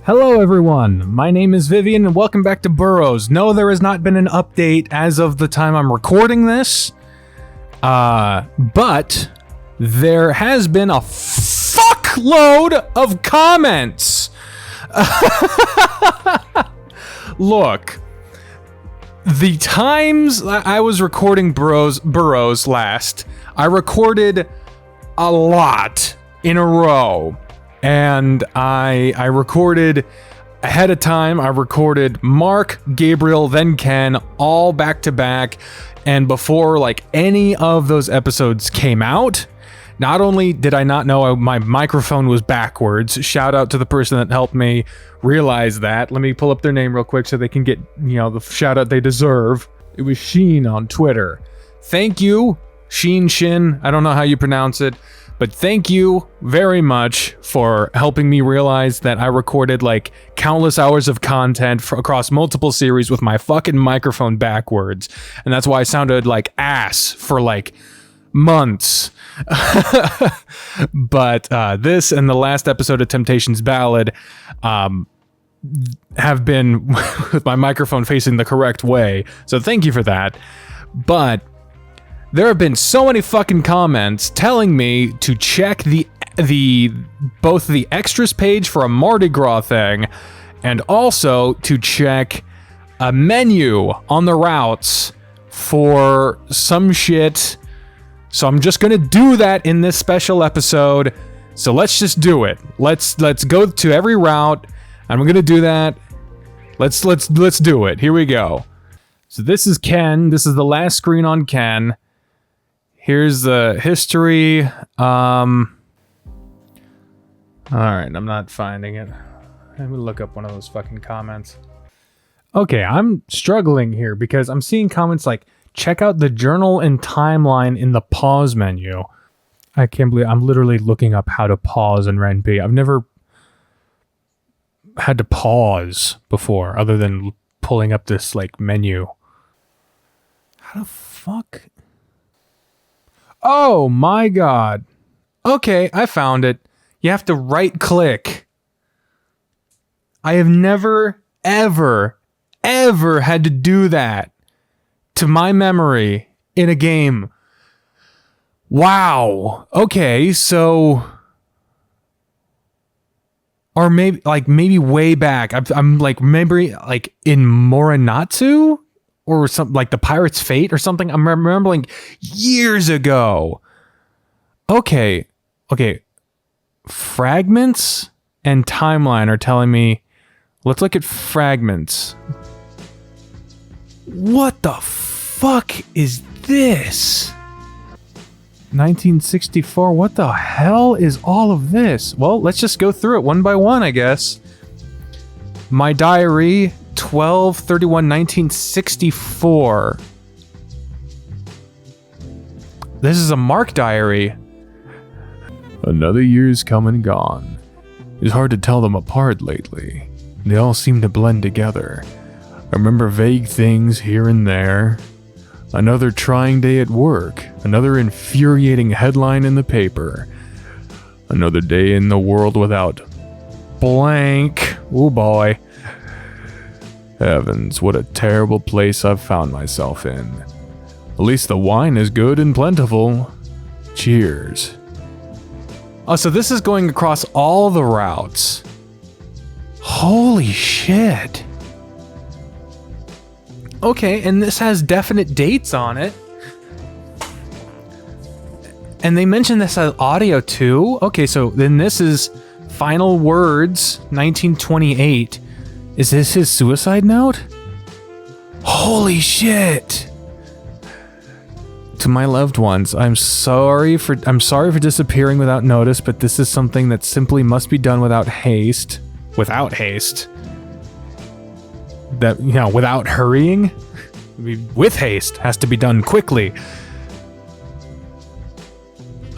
Hello everyone, my name is Vivian and welcome back to Burrows. No, there has not been an update as of the time I'm recording this, but there has been a fuckload of comments. Look, the times I was recording Burrows last, I recorded a lot in a row. And I recorded ahead of time. I recorded Mark, Gabriel, then Ken, all back to back. And before like any of those episodes came out, not only did I not know my microphone was backwards, shout out to the person that helped me realize that. Let me pull up their name real quick so they can get, the shout out they deserve. It was Sheen on Twitter. Thank you, Shin. I don't know how you pronounce it. But thank you very much for helping me realize that I recorded like countless hours of content across multiple series with my fucking microphone backwards. And that's why I sounded like ass for like months. But this and the last episode of Temptation's Ballad have been with my microphone facing the correct way. So thank you for that. But there have been so many fucking comments telling me to check both the extras page for a Mardi Gras thing and also to check a menu on the routes for some shit. So I'm just gonna do that in this special episode. So let's just do it. Let's go to every route. I'm gonna do that. Let's do it. Here we go. So this is Ken. This is the last screen on Ken. Here's the history. All right, I'm not finding it. Let me look up one of those fucking comments. Okay, I'm struggling here because I'm seeing comments like, check out the journal and timeline in the pause menu. I can't believe I'm literally looking up how to pause in ren'py. I've never had to pause before other than pulling up this like menu. How the fuck? Oh my god. Okay, I found it. You have to right click. I have never, ever had to do that to my memory in a game. Wow. Okay, so... Or maybe way back. I'm like, maybe like in Morinatsu? Or something like the Pirate's Fate or something. I'm remembering years ago. Okay. Fragments and timeline are telling me, let's look at Fragments. What the fuck is this? 1964, what the hell is all of this? Well, let's just go through it one by one, I guess. My diary, 12/31/1964. This is a Mark diary. Another year's come and gone. It's hard to tell them apart lately. They all seem to blend together. I remember vague things here and there. Another trying day at work. Another infuriating headline in the paper. Another day in the world without blank. Oh boy. Heavens, what a terrible place I've found myself in. At least the wine is good and plentiful. Cheers. Oh, so this is going across all the routes. Holy shit. Okay, and this has definite dates on it. And they mentioned this as audio too. Okay, so then this is Final Words, 1928. Is this his suicide note? Holy shit! To my loved ones, I'm sorry for disappearing without notice, but this is something that simply must be done without haste. Without haste. That, without hurrying. With haste, has to be done quickly.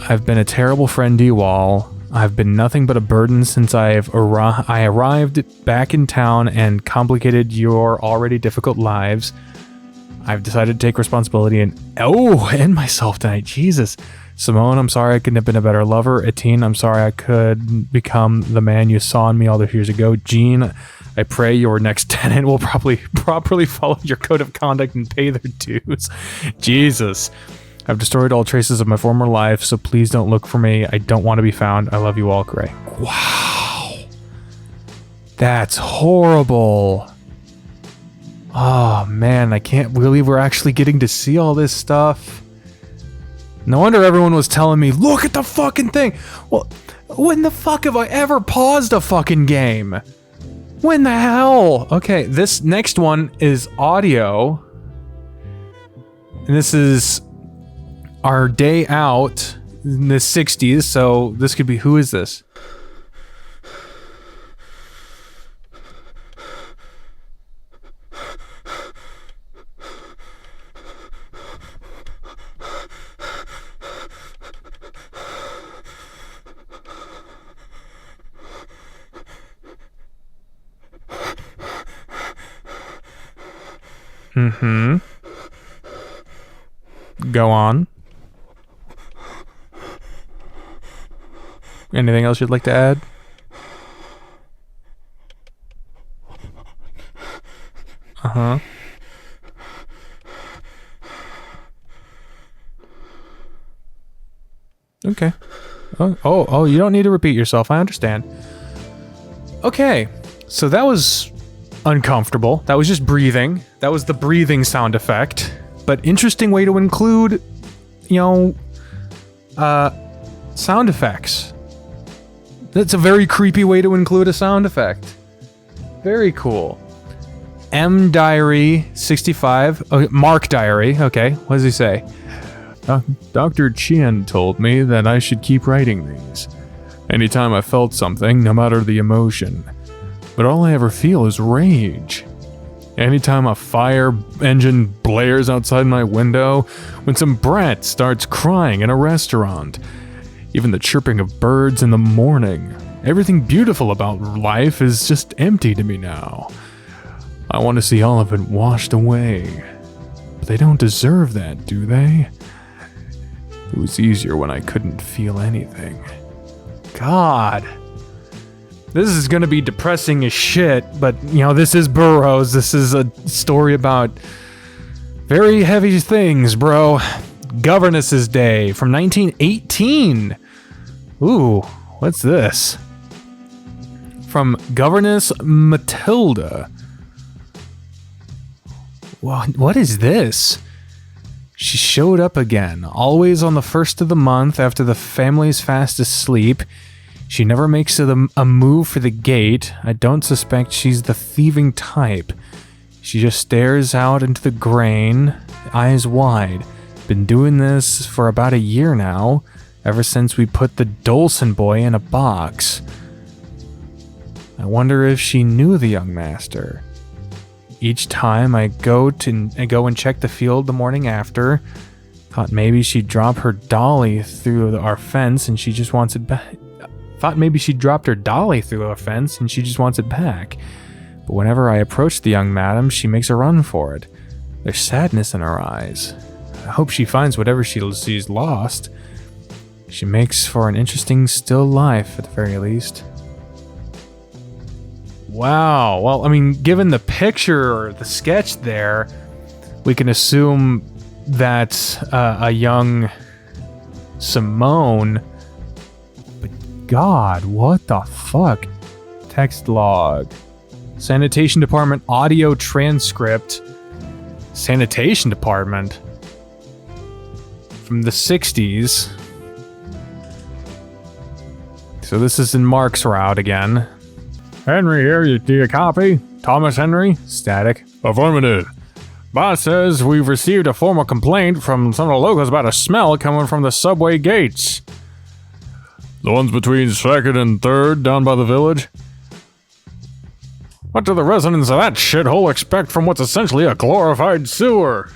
I've been a terrible friend to you all. I've been nothing but a burden since I arrived back in town and complicated your already difficult lives. I've decided to take responsibility and end myself tonight. Jesus. Simone, I'm sorry I couldn't have been a better lover. Etienne, I'm sorry I could become the man you saw in me all those years ago. Jean, I pray your next tenant will properly follow your code of conduct and pay their dues. Jesus. I've destroyed all traces of my former life, so please don't look for me. I don't want to be found. I love you all, Gray. Wow. That's horrible. Oh, man, I can't believe we're actually getting to see all this stuff. No wonder everyone was telling me, look at the fucking thing. Well, when the fuck have I ever paused a fucking game? When the hell? Okay, this next one is audio. And this is our day out in the 60s, so this could be, who is this? Mm-hmm. Go on. Anything else you'd like to add? Uh-huh. Okay. Oh, you don't need to repeat yourself. I understand. Okay. So that was uncomfortable. That was just breathing. That was the breathing sound effect. But interesting way to include, sound effects. That's a very creepy way to include a sound effect. Very cool. M Diary 65. Okay, Mark Diary. Okay, what does he say? Dr. Chien told me that I should keep writing these. Anytime I felt something, no matter the emotion. But all I ever feel is rage. Anytime a fire engine blares outside my window, when some brat starts crying in a restaurant, even the chirping of birds in the morning, everything beautiful about life is just empty to me now. I want to see all of it washed away. But they don't deserve that, do they? It was easier when I couldn't feel anything. God. This is gonna be depressing as shit, but, this is Burrows. This is a story about very heavy things, bro. Governess's Day from 1918. Ooh, what's this? From Governess Matilda. What is this? She showed up again, always on the first of the month after the family's fast asleep. She never makes a move for the gate. I don't suspect she's the thieving type. She just stares out into the grain, eyes wide. Been doing this for about a year now, ever since we put the Dolson boy in a box. I wonder if she knew the young master. Each time I go and check the field the morning after, thought maybe she'd drop her dolly through our fence and she just wants it back. Thought maybe she dropped her dolly through a fence and she just wants it back. But whenever I approach the young madam, she makes a run for it. There's sadness in her eyes. I hope she finds whatever she's lost. She makes for an interesting still life, at the very least. Wow. Well, given the picture or the sketch there, we can assume that a young Simone... God, what the fuck? Text log. Sanitation Department audio transcript. Sanitation Department. From the 60s. So this is in Mark's route again. Henry here, do you copy? Thomas Henry? Static. Affirmative. Boss says we've received a formal complaint from some of the locals about a smell coming from the subway gates. The ones between 2nd and 3rd down by the village? What do the residents of that shithole expect from what's essentially a glorified sewer?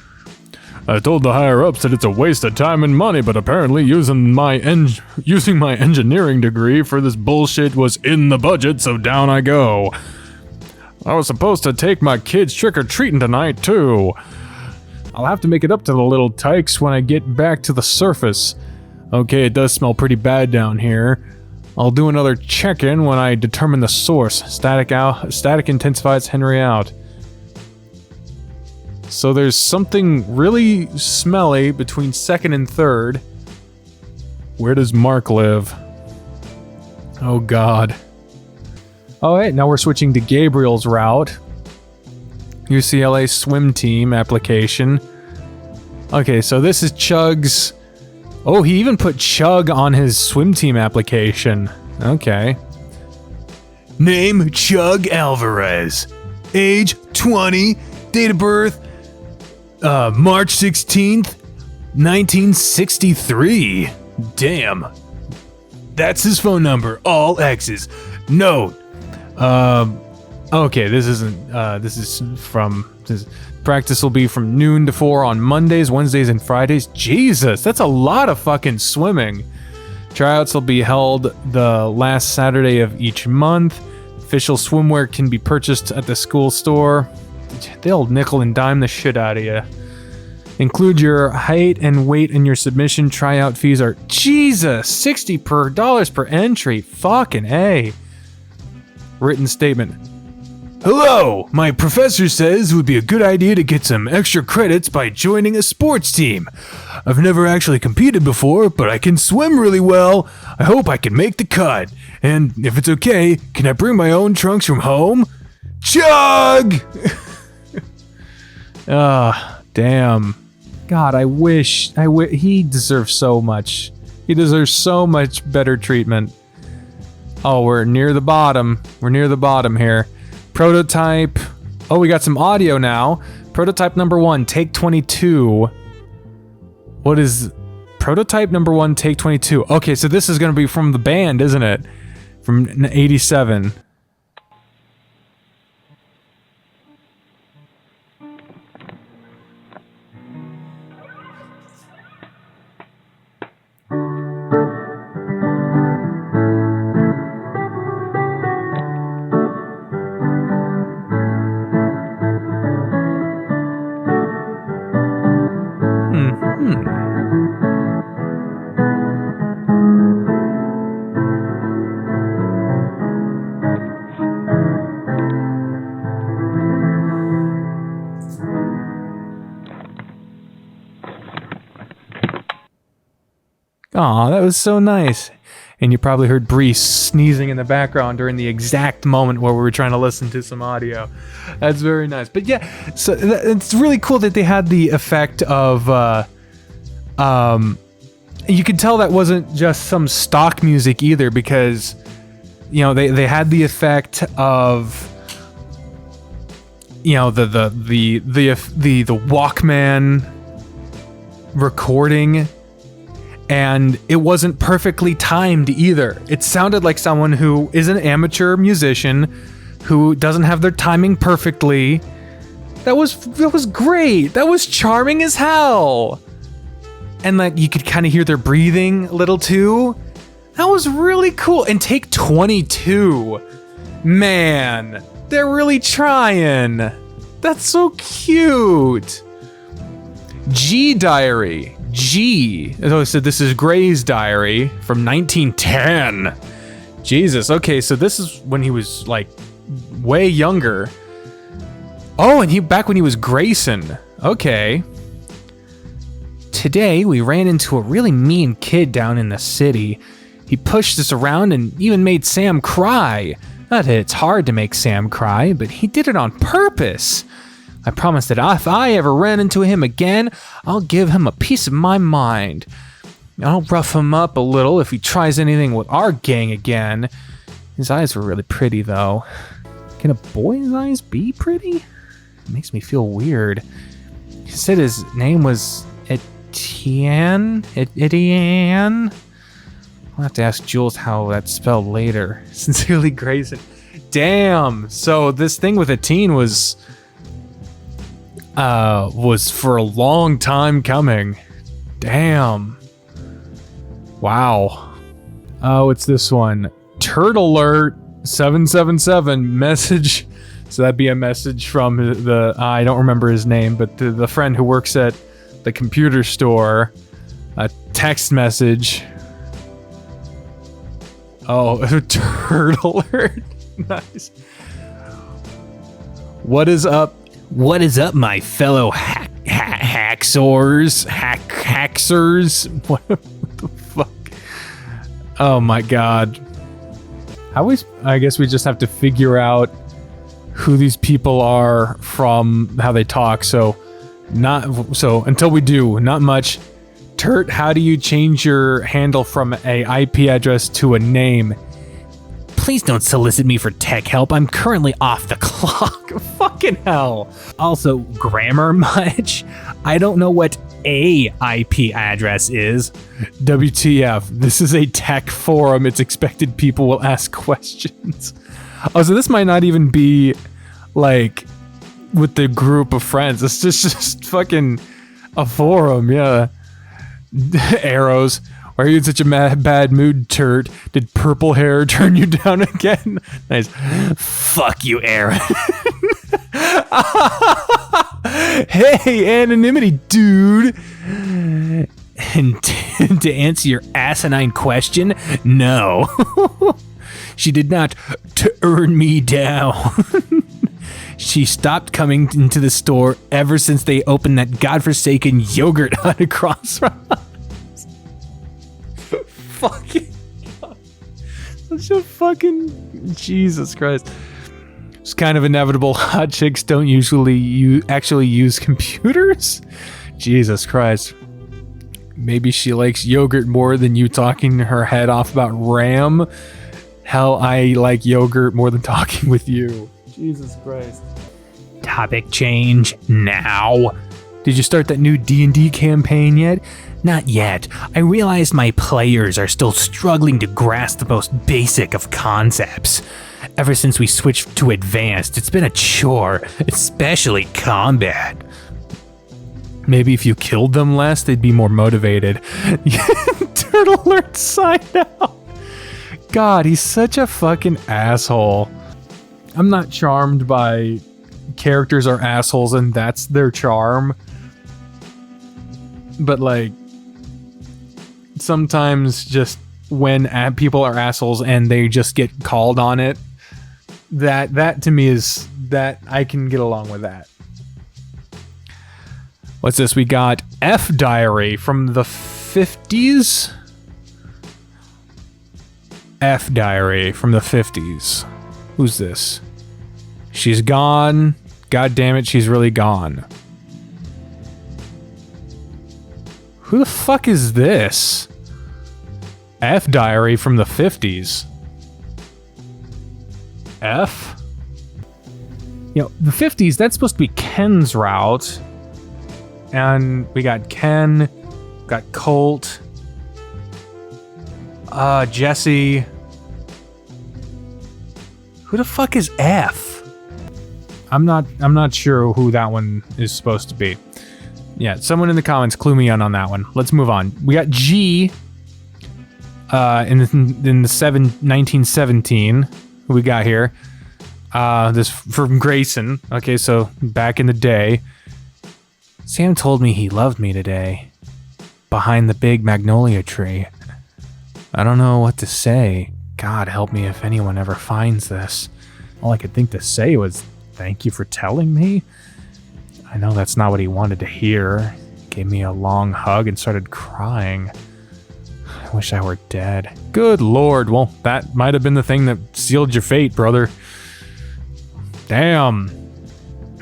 I told the higher-ups that it's a waste of time and money, but apparently using my engineering degree for this bullshit was in the budget, so down I go. I was supposed to take my kids trick-or-treating tonight, too. I'll have to make it up to the little tykes when I get back to the surface. Okay, it does smell pretty bad down here. I'll do another check-in when I determine the source. Static intensifies Henry out. So there's something really smelly between 2nd and 3rd. Where does Mark live? Oh god. Alright, now we're switching to Gabriel's route. UCLA swim team application. Okay, so this is Chug's... Oh, he even put Chug on his swim team application. Okay. Name Chug Alvarez. Age 20. Date of birth March 16th, 1963. Damn. That's his phone number. All X's. Note. Okay, this isn't, practice will be from noon to 4 on Mondays, Wednesdays, and Fridays. Jesus, that's a lot of fucking swimming. Tryouts will be held the last Saturday of each month. Official swimwear can be purchased at the school store. They'll nickel and dime the shit out of you. Include your height and weight in your submission. Tryout fees are, Jesus, $60 per entry. Fucking A. Written statement. Hello, my professor says it would be a good idea to get some extra credits by joining a sports team. I've never actually competed before, but I can swim really well. I hope I can make the cut. And if it's okay, can I bring my own trunks from home? Chug! Damn. God, I wish he deserves so much. He deserves so much better treatment. Oh, we're near the bottom. We're near the bottom here. Prototype. Oh, we got some audio now. Prototype number 1, take 22. What is prototype number 1, take 22? Okay, so this is going to be from the band, isn't it? From 87. Aw, that was so nice. And you probably heard Bree sneezing in the background during the exact moment where we were trying to listen to some audio. That's very nice. But yeah, so it's really cool that they had the effect of, you could tell that wasn't just some stock music either, because, you know, they had the effect of, you know, the Walkman recording. And it wasn't perfectly timed either. It sounded like someone who is an amateur musician who doesn't have their timing perfectly. That was great. That was charming as hell. And like you could kind of hear their breathing a little too. That was really cool. And take 22. Man, they're really trying. That's so cute. G Diary. G. So this is Gray's diary from 1910. Jesus. Okay, so this is when he was like way younger. Oh, and back when he was Grayson. Okay. Today we ran into a really mean kid down in the city. He pushed us around and even made Sam cry. Not that it's hard to make Sam cry, but he did it on purpose. I promise that if I ever ran into him again, I'll give him a piece of my mind. I'll rough him up a little if he tries anything with our gang again. His eyes were really pretty, though. Can a boy's eyes be pretty? It makes me feel weird. He said his name was Etienne? I'll have to ask Jules how that's spelled later. Sincerely, Grayson. Damn! So this thing with Etienne was for a long time coming. Damn. Wow. Oh, it's this one. Turtle Alert 777 message. So that'd be a message from I don't remember his name, but the friend who works at the computer store. A text message. Oh, a turtle alert. Nice. What is up? What is up, my fellow hacksors? Hacksers? What the fuck? Oh my god. I guess we just have to figure out who these people are from how they talk. So until we do, not much. Turt, how do you change your handle from a IP address to a name? Please don't solicit me for tech help. I'm currently off the clock. Fucking hell. Also, grammar much? I don't know what a IP address is. WTF. This is a tech forum. It's expected people will ask questions. Oh, so this might not even be, like, with the group of friends. It's just fucking a forum, yeah. Arrows. Why are you in such a bad mood, Turt? Did purple hair turn you down again? Nice. Fuck you, Aaron. Hey, anonymity, dude. And to answer your asinine question, no. She did not turn me down. She stopped coming into the store ever since they opened that godforsaken yogurt hut across from us. Fucking God. Such a fucking Jesus Christ. It's kind of inevitable. Hot chicks don't usually actually use computers. Jesus Christ. Maybe she likes yogurt more than you talking her head off about RAM. Hell, I like yogurt more than talking with you. Jesus Christ. Topic change now. Did you start that new D&D campaign yet? Not yet. I realized my players are still struggling to grasp the most basic of concepts. Ever since we switched to advanced, it's been a chore, especially combat. Maybe if you killed them less, they'd be more motivated. Turtle alert sign out. God, he's such a fucking asshole. I'm not charmed by characters are assholes and that's their charm. But like, sometimes just when people are assholes and they just get called on it, that to me is that I can get along with that. What's this? We got F Diary from the 50s. F Diary from the 50s. Who's this? She's gone. God damn it, she's really gone. Who the fuck is this? F Diary from the 50s. F? You know, the 50s, that's supposed to be Ken's route. And we got Ken, got Colt, Jesse. Who the fuck is F? I'm not sure who that one is supposed to be. Yeah, someone in the comments clue me in on that one. Let's move on. We got G in the 1917. Who we got here? This from Grayson. Okay, so back in the day. Sam told me he loved me today. Behind the big magnolia tree. I don't know what to say. God help me if anyone ever finds this. All I could think to say was, thank you for telling me. I know that's not what he wanted to hear. Gave me a long hug and started crying. I wish I were dead. Good lord, well, that might have been the thing that sealed your fate, brother. Damn.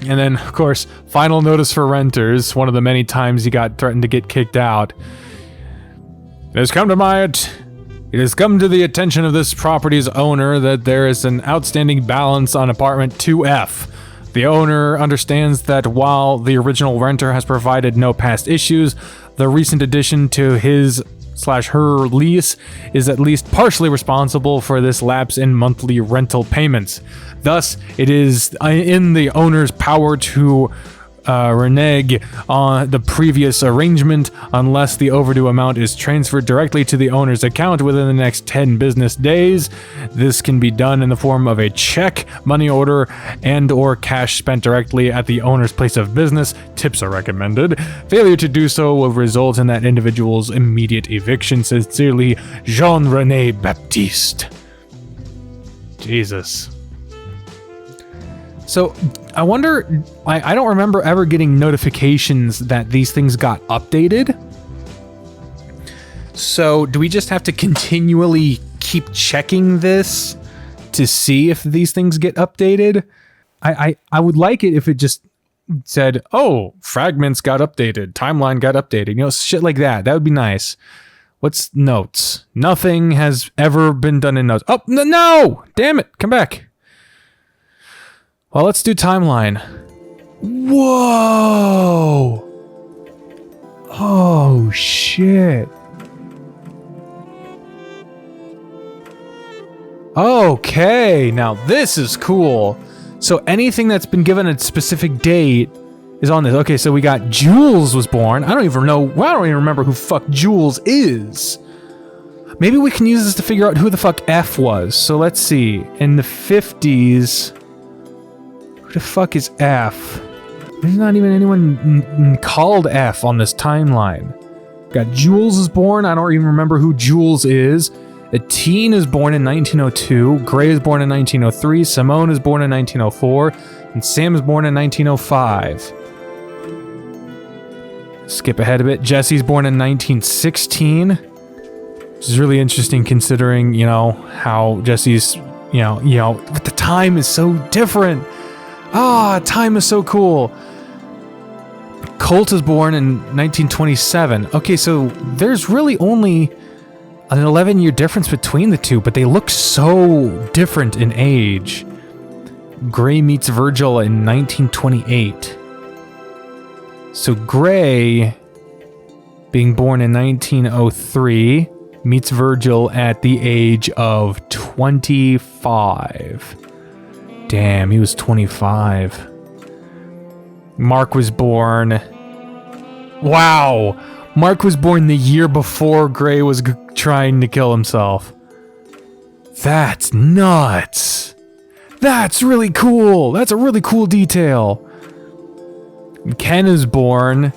And then, of course, final notice for renters. One of the many times he got threatened to get kicked out. It has come to the attention of this property's owner that there is an outstanding balance on apartment 2F. The owner understands that while the original renter has provided no past issues, the recent addition to his/her lease is at least partially responsible for this lapse in monthly rental payments. Thus, it is in the owner's power to renege on the previous arrangement unless the overdue amount is transferred directly to the owner's account within the next 10 business days. This can be done in the form of a check, money order, and or cash spent directly at the owner's place of business. Tips are recommended. Failure to do so will result in that individual's immediate eviction. Sincerely, Jean-René Baptiste. Jesus. So, I wonder, I don't remember ever getting notifications that these things got updated. So, do we just have to continually keep checking this to see if these things get updated? I would like it if it just said, oh, Fragments got updated, Timeline got updated, you know, shit like that. That would be nice. What's notes? Nothing has ever been done in notes. Oh, no! Damn it, come back. Well, let's do timeline. Whoa! Oh, shit. Okay, now this is cool. So anything that's been given a specific date is on this. Okay, so we got Jules was born. I don't even remember who fuck Jules is. Maybe we can use this to figure out who the fuck F was. So let's see. In the 50s... Who the fuck is F? There's not even anyone called F on this timeline. Got Jules is born. I don't even remember who Jules is. Etienne is born in 1902. Gray is born in 1903. Simone is born in 1904. And Sam is born in 1905. Skip ahead a bit. Jesse's born in 1916. Which is really interesting considering, you know, how Jesse's, you know, but the time is so different. Ah, time is so cool. Colt is born in 1927. Okay, so there's really only an 11-year difference between the two, but they look so different in age. Gray meets Virgil in 1928. So Gray, being born in 1903, meets Virgil at the age of 25. Damn, he was 25. Mark was born... Wow! Mark was born the year before Gray was trying to kill himself. That's nuts! That's really cool! That's a really cool detail! Ken is born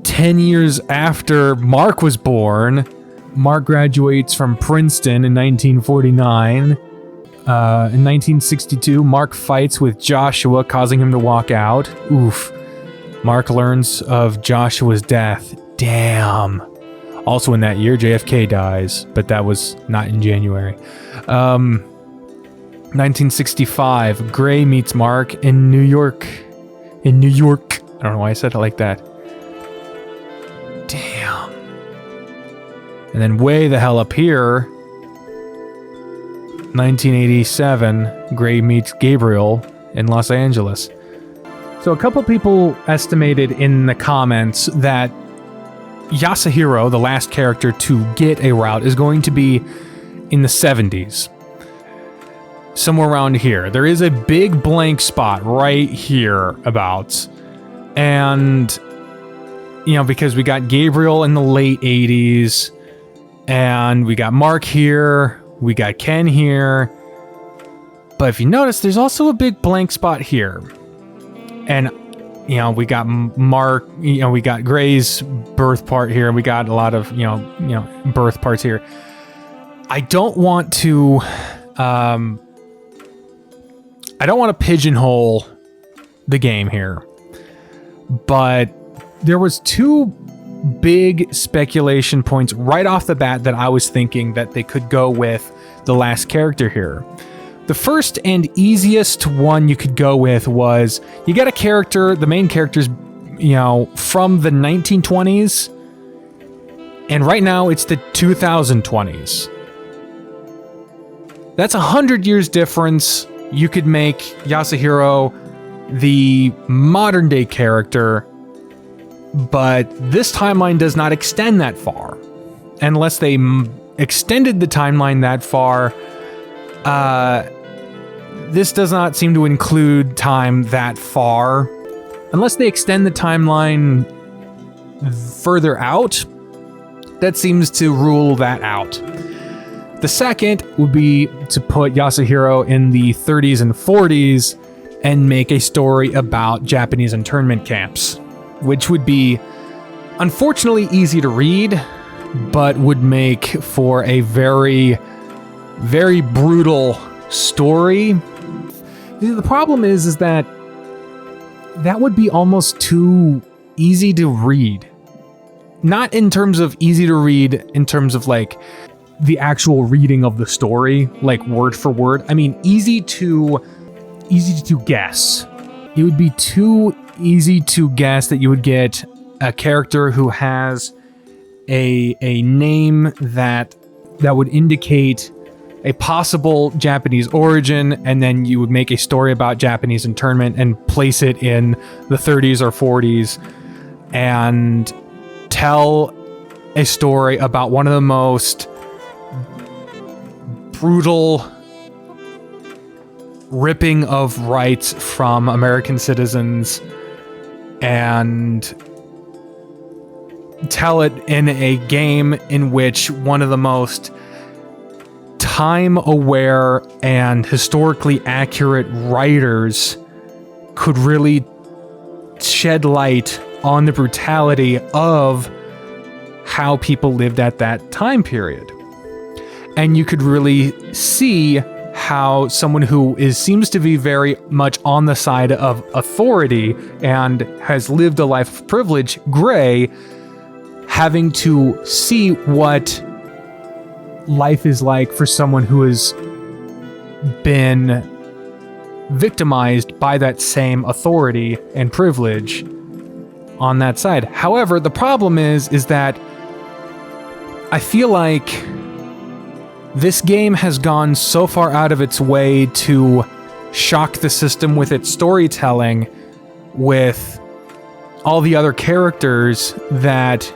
10 years after Mark was born. Mark graduates from Princeton in 1949. In 1962, Mark fights with Joshua, causing him to walk out. Oof. Mark learns of Joshua's death. Damn. Also in that year, JFK dies, but that was not in January. 1965, Gray meets Mark in New York. I don't know why I said it like that. Damn. And then way the hell up here, 1987, Gray meets Gabriel in Los Angeles. So a couple people estimated in the comments that Yasuhiro, the last character to get a route, is going to be in the 70s. Somewhere around here. There is a big blank spot right here about. And, you know, because we got Gabriel in the late 80s, and we got Mark here, we got Ken here. But if you notice, there's also a big blank spot here. And, you know, we got Mark, you know, we got Gray's birth part here. We got a lot of, you know, birth parts here. I don't want to, I don't want to pigeonhole the game here. But there was two big speculation points right off the bat that I was thinking that they could go with the last character here. The first and easiest one you could go with was, you got a character, the main character's, you know, from the 1920s, and right now it's the 2020s. That's 100 years difference. You could make Yasuhiro the modern day character, but this timeline does not extend that far. Unless they extended the timeline that far, this does not seem to include time that far. unless they extend the timeline further out, that seems to rule that out. The second would be to put Yasuhiro in the 30s and 40s and make a story about Japanese internment camps, which would be unfortunately easy to read, but would make for a very, very brutal story. The problem is that would be almost too easy to read. Not in terms of easy to read, in terms of like the actual reading of the story, like word for word. I mean, easy to guess. It would be too easy to guess that you would get a character who has a name that would indicate a possible Japanese origin, and then you would make a story about Japanese internment and place it in the 30s or 40s and tell a story about one of the most brutal ripping of rights from American citizens and tell it in a game in which one of the most time-aware and historically accurate writers could really shed light on the brutality of how people lived at that time period. And you could really see how someone who seems to be very much on the side of authority and has lived a life of privilege, Gray, having to see what life is like for someone who has been victimized by that same authority and privilege on that side. However, the problem is that I feel like this game has gone so far out of its way to shock the system with its storytelling with all the other characters that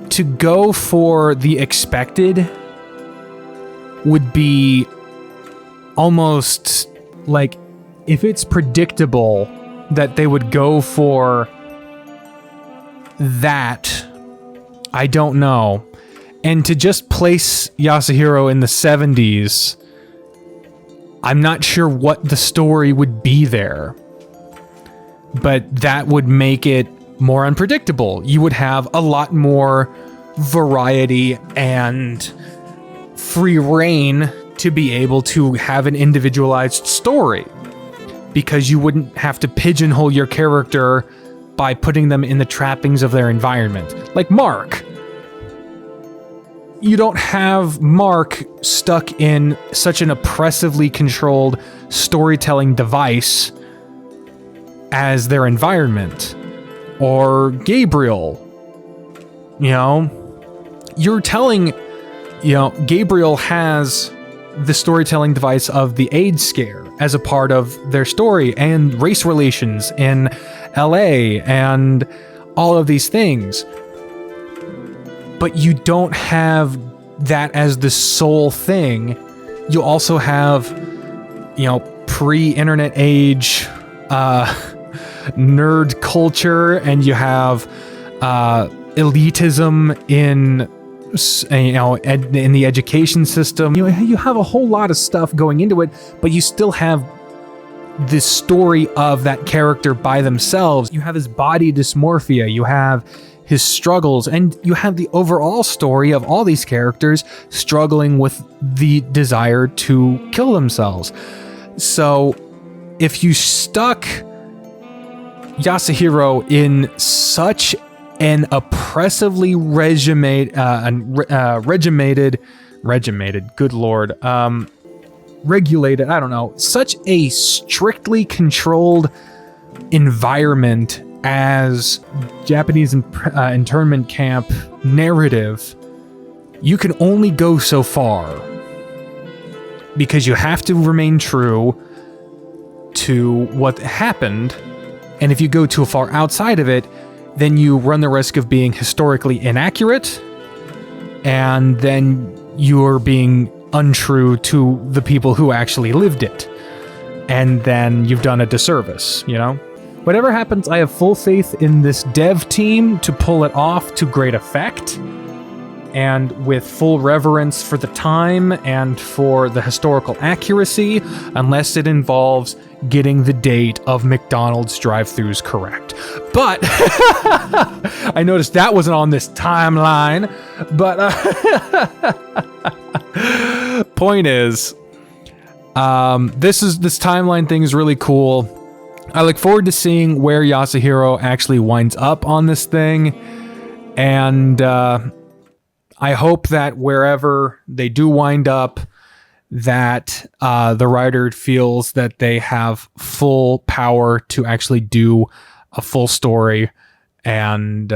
to go for the expected would be almost like, if it's predictable that they would go for that, I don't know. And to just place Yasuhiro in the 70s, I'm not sure what the story would be there. But that would make it more unpredictable. You would have a lot more variety and free reign to be able to have an individualized story, because you wouldn't have to pigeonhole your character by putting them in the trappings of their environment. Like Mark. You don't have Mark stuck in such an oppressively controlled storytelling device as their environment. Or Gabriel. You know, you're telling, Gabriel has the storytelling device of the AIDS scare as a part of their story, and race relations in LA and all of these things. But you don't have that as the sole thing. You also have, pre-internet age nerd culture, and you have elitism in the education system. You have a whole lot of stuff going into it, but you still have this story of that character by themselves. You have his body dysmorphia, you have his struggles, and you have the overall story of all these characters struggling with the desire to kill themselves. So if you stuck Yasuhiro in such an oppressively regulated, I don't know, such a strictly controlled environment as Japanese internment camp narrative, you can only go so far, because you have to remain true to what happened. And if you go too far outside of it, then you run the risk of being historically inaccurate, and then you're being untrue to the people who actually lived it. And then you've done a disservice, Whatever happens, I have full faith in this dev team to pull it off to great effect, and with full reverence for the time and for the historical accuracy, unless it involves getting the date of McDonald's drive-thrus correct. But I noticed that wasn't on this timeline. But point is, this timeline thing is really cool. I look forward to seeing where Yasuhiro actually winds up on this thing, and I hope that wherever they do wind up, that the writer feels that they have full power to actually do a full story. And,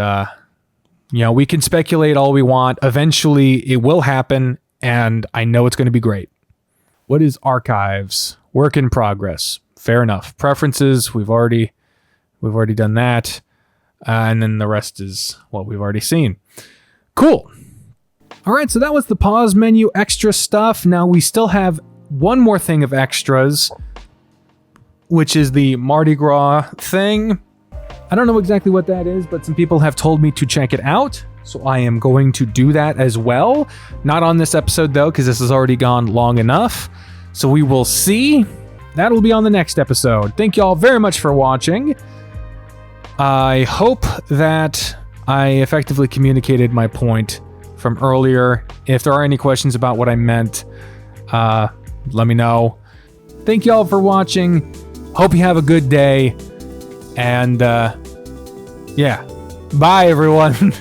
we can speculate all we want. Eventually, it will happen, and I know it's going to be great. What is archives? Work in progress. Fair enough. Preferences, we've already done that. And then the rest is what we've already seen. Cool. All right, so that was the pause menu extra stuff. Now we still have one more thing of extras, which is the Mardi Gras thing. I don't know exactly what that is, but some people have told me to check it out, so I am going to do that as well. Not on this episode, though, because this has already gone long enough. So we will see. That'll be on the next episode. Thank you all very much for watching. I hope that I effectively communicated my point from earlier. If there are any questions about what I meant, let me know. Thank you all for watching. Hope you have a good day. And yeah, bye everyone.